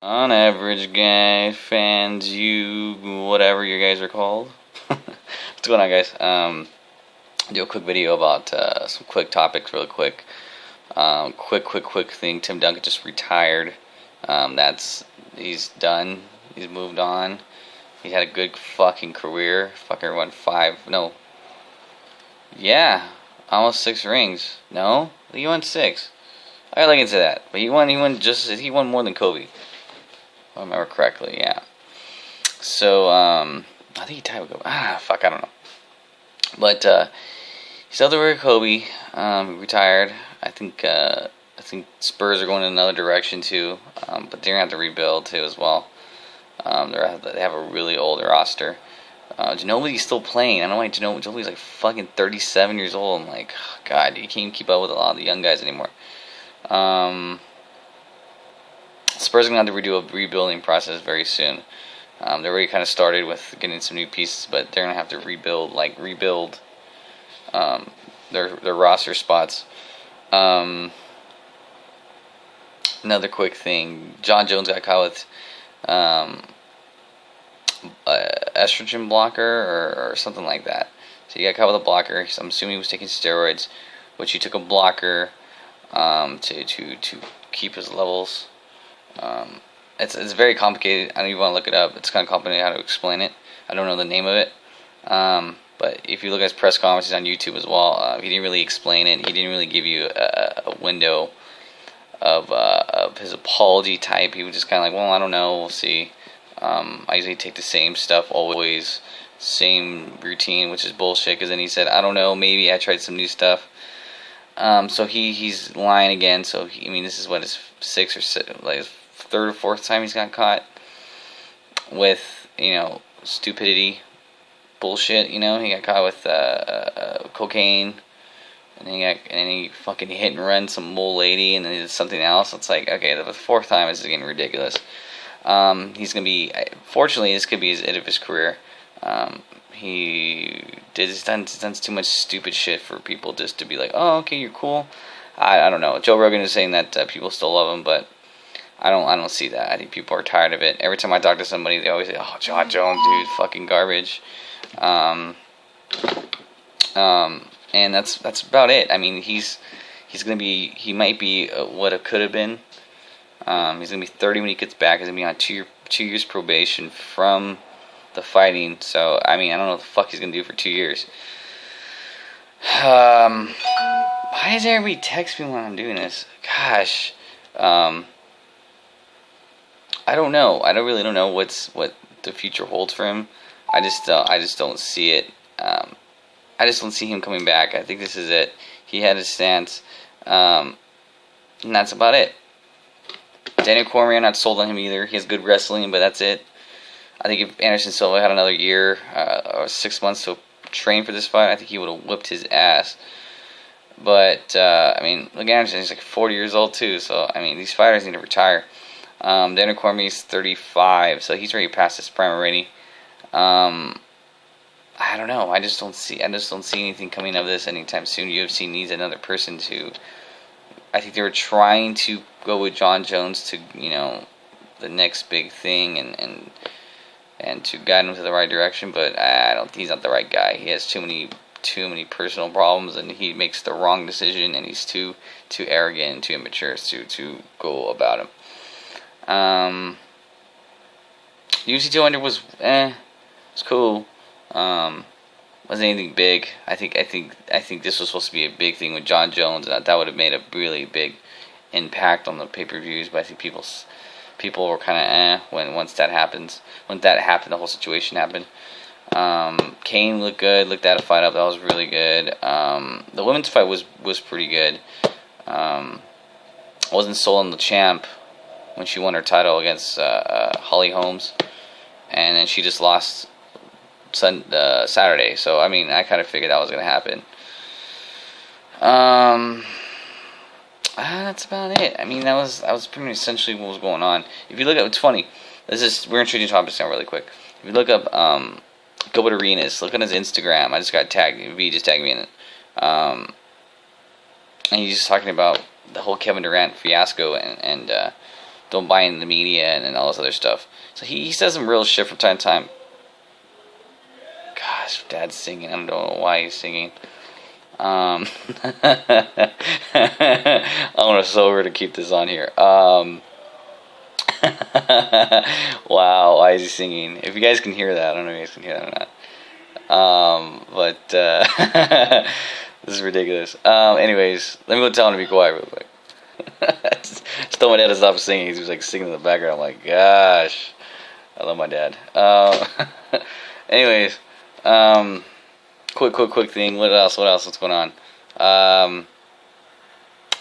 On average, guy, fans, you, whatever you guys are called. What's going on, guys? Do a quick video about some quick topics, real quick. Quick thing. Tim Duncan just retired. He's done. He's moved on. He had a good fucking career. Fucking won almost 6 rings. No, he won 6. I gotta look into that. But he won more than Kobe. If I remember correctly, yeah. So, I think he tied with Kobe. I don't know. But, he's out there with Kobe. He retired. I think Spurs are going in another direction, too. But they're going to have to rebuild, too, as well. They have a really old roster. Ginobili's still playing. I don't know why Ginobili's like fucking 37 years old. I'm like, oh, God, he can't keep up with a lot of the young guys anymore. Spurs are going to have to redo a rebuilding process very soon. They already kind of started with getting some new pieces, but they're going to have to rebuild their roster spots. Another quick thing, John Jones got caught with estrogen blocker or something like that. So he got caught with a blocker. I'm assuming he was taking steroids, which he took a blocker to keep his levels. It's very complicated. I don't even want to look it up. It's kind of complicated how to explain it. I don't know the name of it. But if you look at his press conferences on YouTube as well, he didn't really explain it. He didn't really give you a window of his apology type. He was just kind of like, well, I don't know. We'll see. I usually take the same stuff always, same routine, which is bullshit. Because then he said, I don't know. Maybe I tried some new stuff. So he's lying again. So this is what his his third or fourth time he's got caught with stupidity, bullshit. He got caught with cocaine, and he fucking hit and run some old lady, and then he did something else. It's like, okay, the fourth time this is getting ridiculous. He's gonna be, fortunately, this could be the end of his career. He's done too much stupid shit for people just to be like, oh, okay, you're cool. I don't know. Joe Rogan is saying that people still love him, but I don't see that. I think people are tired of it. Every time I talk to somebody, they always say, oh, John Jones, dude, fucking garbage. And that's about it. He might be what it could have been. He's gonna be 30 when he gets back. He's gonna be on 2 years probation from the fighting. So I don't know what the fuck he's gonna do for 2 years. Why does everybody text me when I'm doing this? Gosh, I don't know. I really don't know what the future holds for him. I just don't see it. I just don't see him coming back. I think this is it. He had his stance, and that's about it. Daniel Cormier, I'm not sold on him either. He has good wrestling, but that's it. I think if Anderson Silva had another year or 6 months to train for this fight, I think he would have whipped his ass. But, look, Anderson, he's like 40 years old too, so, these fighters need to retire. Daniel Cormier's 35, so he's already past his prime already. I don't know. I just don't see anything coming of this anytime soon. UFC needs another person to. I think they were trying to go with John Jones to the next big thing and to guide him to the right direction, but he's not the right guy. He has too many personal problems, and he makes the wrong decision, and he's too arrogant and too immature to go about him. UFC 200 was it's cool. Wasn't anything big. I think this was supposed to be a big thing with John Jones. That would have made a really big impact on the pay-per-views. But I think people were kind of once that happened, the whole situation happened. Kane looked good. Looked at a fight up. That was really good. The women's fight was pretty good. Wasn't sold on the champ when she won her title against Holly Holmes, and then she just lost Saturday. So I kind of figured that was gonna happen. That's about it. That was pretty much essentially what was going on. If you look at, it's funny. We're introducing topics now really quick. If you look up Gilbert Arenas, look on his Instagram. I just got tagged. V just tagged me in it. And he's just talking about the whole Kevin Durant fiasco and don't buy into the media and all this other stuff. So he says some real shit from time to time. Gosh, Dad's singing. I don't know why he's singing. I want to sober to keep this on here. Wow, why is he singing? If you guys can hear that, I don't know if you guys can hear that or not. This is ridiculous. Anyways, let me go tell him to be quiet real quick. Just told my dad to stop singing. He was like singing in the background. I'm like, gosh, I love my dad. Anyways, quick thing. What else? What's going on?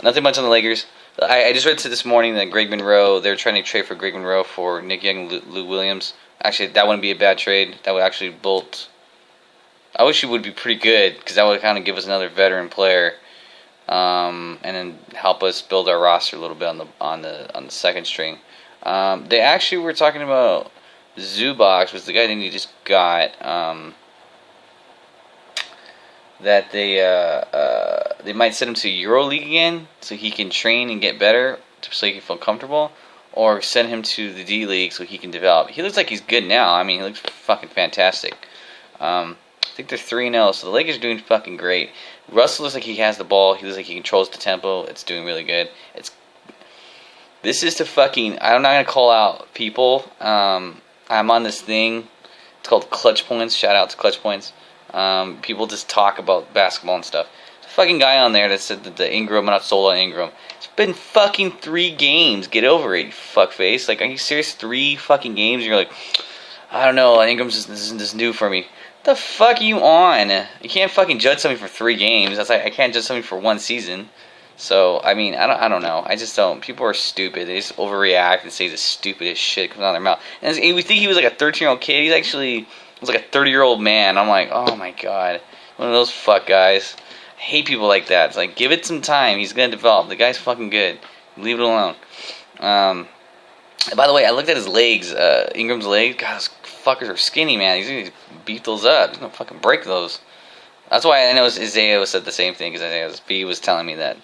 Nothing much on the Lakers. I just read this morning that Greg Monroe, they're trying to trade for Greg Monroe for Nick Young and Lou Williams. Actually, that wouldn't be a bad trade. That would actually bolt. I wish it would be pretty good, because that would kind of give us another veteran player, and then help us build our roster a little bit on the second string. They actually were talking about Zubac, was the guy that he just got. That they might send him to EuroLeague again, so he can train and get better, so he can feel comfortable, or send him to the D League so he can develop. He looks like he's good now. I mean, he looks fucking fantastic. I think they're 3-0, so the Lakers are doing fucking great. Russell looks like he has the ball. He looks like he controls the tempo. It's doing really good. This is to fucking. I'm not gonna call out people. I'm on this thing. It's called Clutch Points. Shout out to Clutch Points. People just talk about basketball and stuff. There's a fucking guy on there that said that the Ingram, not sold on Ingram. It's been fucking 3 games. Get over it, you fuckface. Like, are you serious? 3 fucking games? And you're like, I don't know. Ingram's just new for me. The fuck are you on? You can't fucking judge somebody for 3 games. That's like, I can't judge somebody for 1 season. So, I mean, I don't know. I just don't. People are stupid. They just overreact and say the stupidest shit comes out of their mouth. And we think he was like a 13-year-old kid. He's actually was like a 30-year-old man. I'm like, oh my god, one of those fuck guys. I hate people like that. It's like, give it some time. He's gonna develop. The guy's fucking good. Leave it alone. By the way, I looked at his legs. Ingram's legs. God, those fuckers are skinny, man. He's gonna beat those up. He's gonna fucking break those. That's why I know Isaiah said the same thing, because Isaiah B was telling me that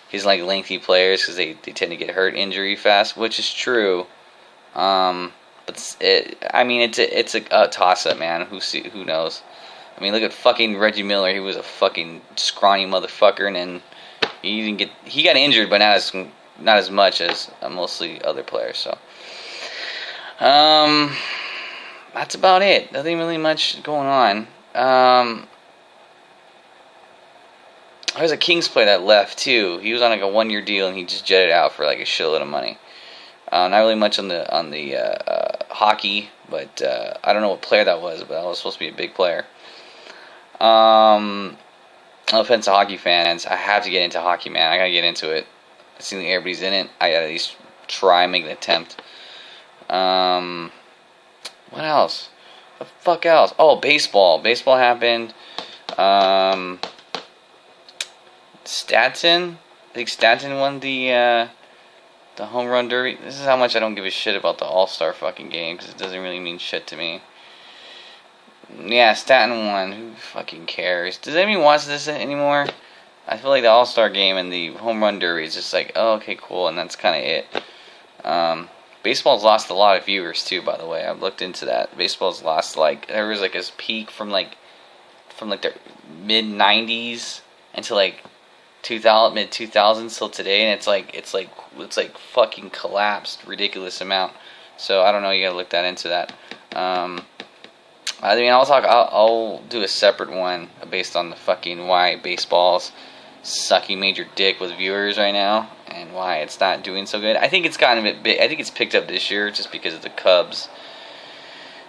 he's like lengthy players because they tend to get hurt injury fast, which is true. But it's a toss-up, man. Who knows? I mean, look at fucking Reggie Miller. He was a fucking scrawny motherfucker, and then he got injured, but not as much as mostly other players. So, that's about it. Nothing really much going on. There's a Kings player that left too. He was on like a 1-year deal, and he just jetted out for like a shitload of money. Not really much on the hockey, but I don't know what player that was, but that was supposed to be a big player. No offense to hockey fans, I have to get into hockey, man. I gotta get into it. I see everybody's in it. I gotta at least try and make an attempt. What else? The fuck else? Oh, baseball. Baseball happened. Stanton. I think Stanton won the home run derby. This is how much I don't give a shit about the All-Star fucking game, because it doesn't really mean shit to me. Yeah, Stanton won. Who fucking cares? Does anyone watch this anymore? I feel like the All-Star game and the home run derby is just like, oh, okay, cool, and that's kind of it. Baseball's lost a lot of viewers too, by the way. I've looked into that. Baseball's lost, like, there was like this peak from the mid '90s until like mid 2000s till today, and it's like fucking collapsed ridiculous amount. So I don't know, you gotta look into that. I mean, I'll do a separate one based on the fucking why baseball's sucking major dick with viewers right now and why it's not doing so good. I think it's gotten a bit big. I think it's picked up this year just because of the Cubs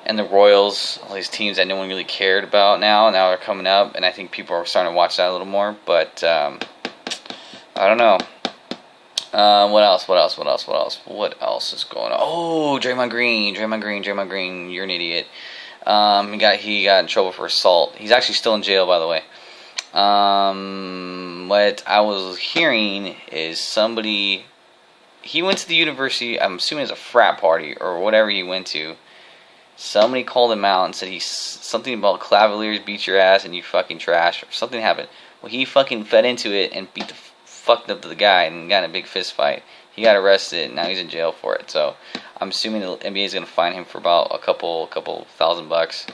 and the Royals, all these teams that no one really cared about now they're coming up, and I think people are starting to watch that a little more. But I don't know. What else is going on? Oh, Draymond Green, you're an idiot. He got in trouble for assault. He's actually still in jail, by the way. What I was hearing is he went to the university, I'm assuming it's a frat party or whatever he went to. Somebody called him out and said something about Cavaliers beat your ass and you fucking trash, or something happened. Well, he fucking fed into it and beat the fucked up to the guy and got in a big fist fight. He got arrested. Now he's in jail for it. So I'm assuming the NBA is going to fine him for about a couple $1,000.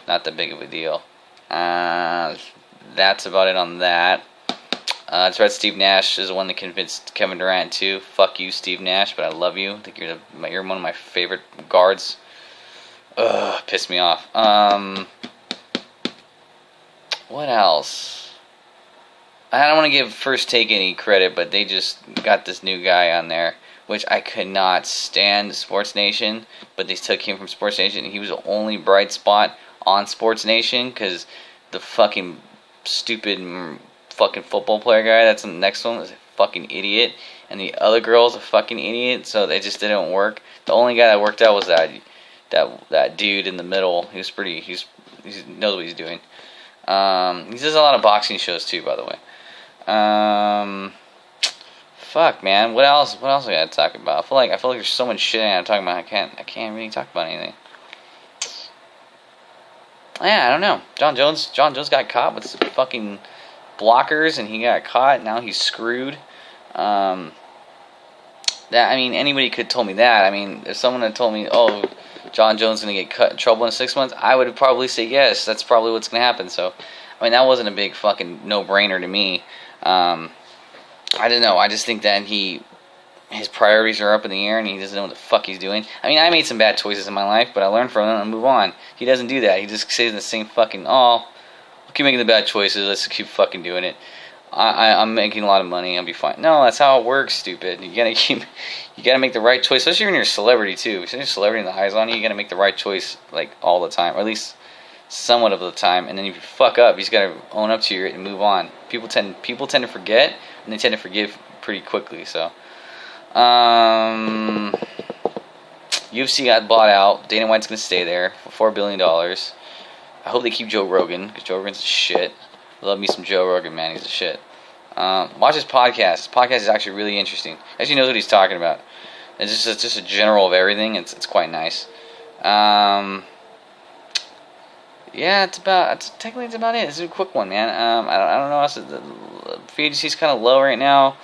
Not that big of a deal. That's about it on that. It's about Steve Nash is the one that convinced Kevin Durant too. Fuck you, Steve Nash, but I love you. I think you're one of my favorite guards. Ugh, pissed me off. What else? I don't want to give First Take any credit, but they just got this new guy on there, which I could not stand, Sports Nation, but they took him from Sports Nation, and he was the only bright spot on Sports Nation, because the fucking stupid fucking football player guy that's in the next one is a fucking idiot, and the other girl's a fucking idiot, so they just didn't work. The only guy that worked out was that dude in the middle. He knows what he's doing. He does a lot of boxing shows too, by the way. Fuck, man. What else I gotta talk about? I feel like there's so much shit I'm talking about. I can't really talk about anything. Yeah, I don't know. John Jones got caught with some fucking blockers, and he got caught. Now he's screwed. Anybody could have told me that. I mean, if someone had told me, oh, John Jones is gonna get cut in trouble in 6 months, I would probably say yes. That's probably what's gonna happen. So, I mean, that wasn't a big fucking no-brainer to me. I don't know. I just think that his priorities are up in the air, and he doesn't know what the fuck he's doing. I mean, I made some bad choices in my life, but I learned from them and move on. He doesn't do that. He just stays in the same fucking, I'll keep making the bad choices. Let's keep fucking doing it. I'm making a lot of money. I'll be fine. No, that's how it works, stupid. You gotta make the right choice, especially when you're a celebrity too. If you're a celebrity and the eyes on you, you gotta make the right choice like all the time, or at least somewhat of the time. And then if you fuck up, you just gotta own up to it and move on. People tend to forget, and they tend to forgive pretty quickly. So, UFC got bought out. Dana White's gonna stay there for $4 billion. I hope they keep Joe Rogan, because Joe Rogan's a shit. I love me some Joe Rogan, man. He's a shit. Watch his podcast. His podcast is actually really interesting. Actually knows what he's talking about. It's just a general of everything. It's quite nice. Yeah, technically it's about it. It's a quick one, man. I don't know. The free agency's kind of low right now.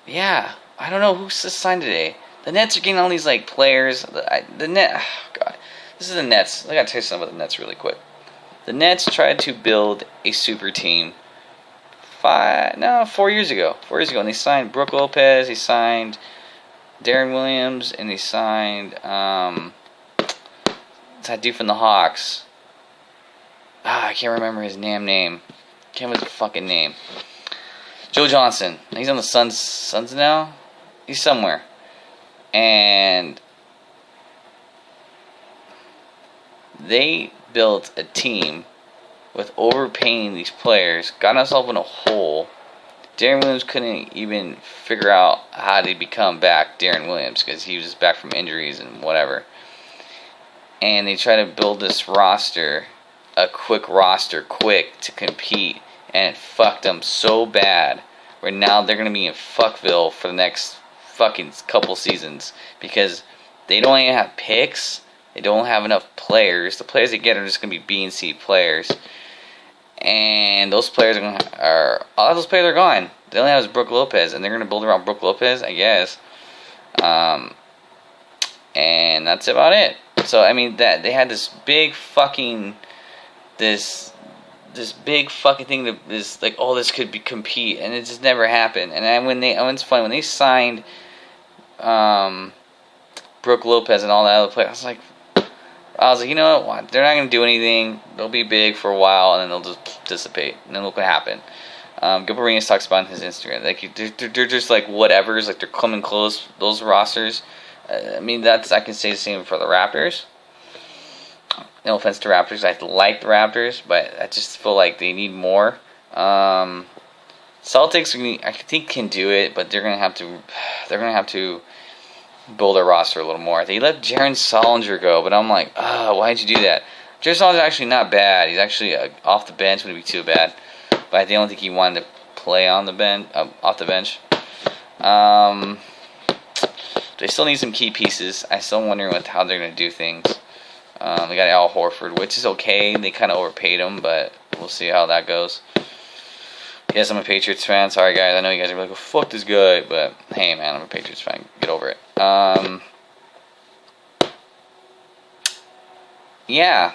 Yeah, I don't know who's signed today. The Nets are getting all these like players. The Net. Oh, God, this is the Nets. I gotta tell you something about the Nets really quick. The Nets tried to build a super team 4 years ago. 4 years ago, and they signed Brook Lopez, they signed Darren Williams, and they signed that dude from the Hawks. I can't remember his name. Can't remember his fucking name. Joe Johnson. He's on the Suns now. He's somewhere, and they built a team with overpaying these players, got himself in a hole. Darren Williams couldn't even figure out how to become back Darren Williams because he was back from injuries and whatever. And they tried to build this roster, a quick to compete, and it fucked them so bad where now they're going to be in fuckville for the next fucking couple seasons because they don't even have picks. They don't have enough players. The players they get are just going to be B and C players. And those players a lot of those players are gone. They only have Brook Lopez, and they're going to build around Brook Lopez, I guess. And that's about it. So, I mean, that they had this big fucking this big fucking thing that is like, oh, this could be compete, and it just never happened. And then it's funny when they signed Brook Lopez and all that other players, I was like, you know what? They're not going to do anything. They'll be big for a while, and then they'll just dissipate. And then look what happened. Gilbert Arenas talks about on his Instagram. Like they're just like whatevers. Like they're coming close. Those rosters. I mean, I can say the same for the Raptors. No offense to Raptors. I like the Raptors, but I just feel like they need more. Celtics, I think, can do it, but they're gonna have to build their roster a little more. They let Jaron Solinger go, but I'm like, why'd you do that? Jaron Solinger's actually not bad. He's actually off the bench, wouldn't be too bad. But I don't think he wanted to play on the bench, off the bench. They still need some key pieces. I'm still wondering how they're going to do things. They got Al Horford, which is okay. They kind of overpaid him, but we'll see how that goes. Yes, I'm a Patriots fan. Sorry, guys. I know you guys are like, oh, fuck this guy. But, hey, man, I'm a Patriots fan. Get over it. Yeah.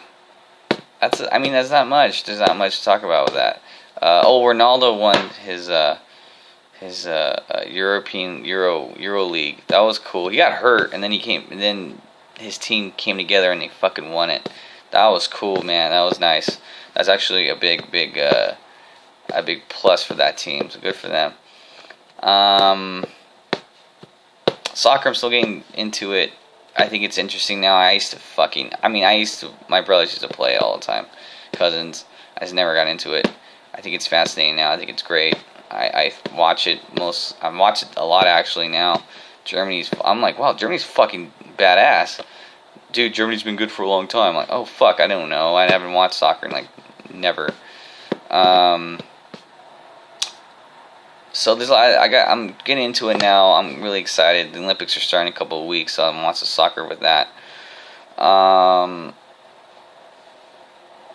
That's not much. There's not much to talk about with that. Ronaldo won his European Euro League. That was cool. He got hurt, and then his team came together and they fucking won it. That was cool, man. That was nice. That's actually a big plus for that team. So good for them. Soccer, I'm still getting into it. I think it's interesting now. My brothers used to play it all the time. Cousins. I just never got into it. I think it's fascinating now. I think it's great. I watch it a lot actually now. I'm like, wow, Germany's fucking badass. Dude, Germany's been good for a long time. I'm like, oh fuck, I don't know. I haven't watched soccer in like never. So I'm getting into it now. I'm really excited. The Olympics are starting in a couple of weeks, so I'm watching soccer with that. Oh,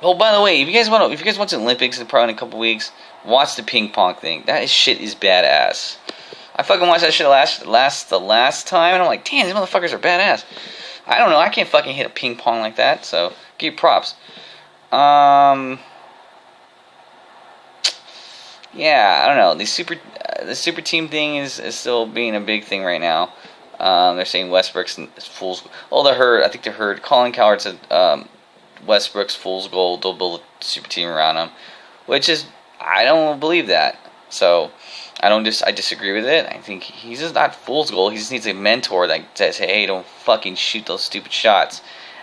by the way, if you guys want the Olympics probably in a couple of weeks, watch the ping pong thing. That shit is badass. I fucking watched that shit the last time, and I'm like, damn, these motherfuckers are badass. I don't know, I can't fucking hit a ping pong like that, so give you props. Yeah, I don't know. The super team thing is still being a big thing right now. They're saying Westbrook's fool's. Oh, I think they heard Colin Cowherd said Westbrook's fool's gold. They'll build a super team around him, which is, I don't believe that. So I disagree with it. I think he's just not fool's gold. He just needs a mentor that says, hey, don't fucking shoot those stupid shots.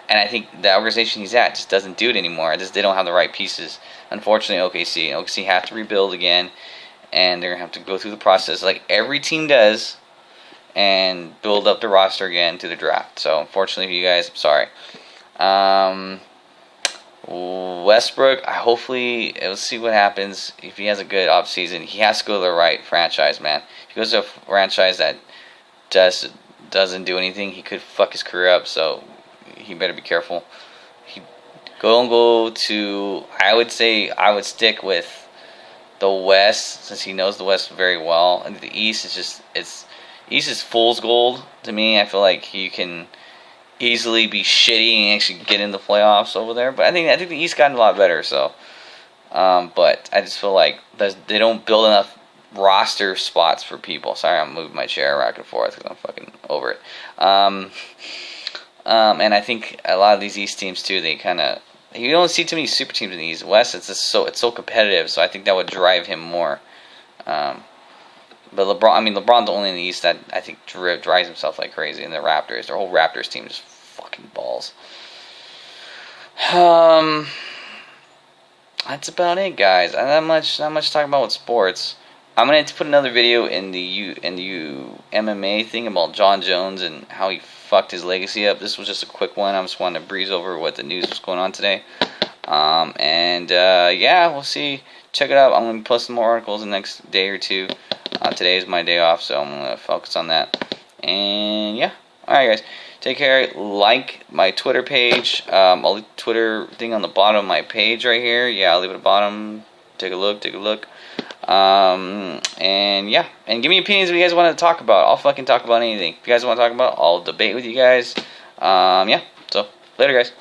And I think the organization he's at just doesn't do it anymore. They don't have the right pieces. Unfortunately, OKC have to rebuild again, and they're going to have to go through the process like every team does and build up the roster again to the draft. So, unfortunately for you guys, I'm sorry. Westbrook, we'll see what happens. If he has a good offseason, he has to go to the right franchise, man. If he goes to a franchise that doesn't do anything, he could fuck his career up, so he better be careful. Go to, I would stick with the West, since he knows the West very well. And the East East is fool's gold to me. I feel like you can easily be shitty and actually get in the playoffs over there. But I think the East gotten a lot better. So, but I just feel like they don't build enough roster spots for people. Sorry, I'm moving my chair back and forth because I'm fucking over it. And I think a lot of these East teams too, you don't see too many super teams in the East. West, it's so competitive, so I think that would drive him more. But LeBron's the only in the East that I think drives himself like crazy. And the Raptors, their whole Raptors team is fucking balls. That's about it, guys. Not much to talk about with sports. I'm gonna put another video in the MMA thing about John Jones and how he fucked his legacy up. This was just a quick one. I just wanted to breeze over what the news was going on today. Yeah, we'll see. Check it out. I'm gonna post some more articles in the next day or two. Today is my day off, so I'm gonna focus on that. And yeah, all right, guys. Take care. Like my Twitter page. I'll leave the Twitter thing on the bottom of my page right here. Yeah, I'll leave it at the bottom. Take a look. And yeah, and give me opinions if you guys want to talk about. I'll fucking talk about anything. If you guys want to talk about, I'll debate with you guys. Yeah, so later, guys.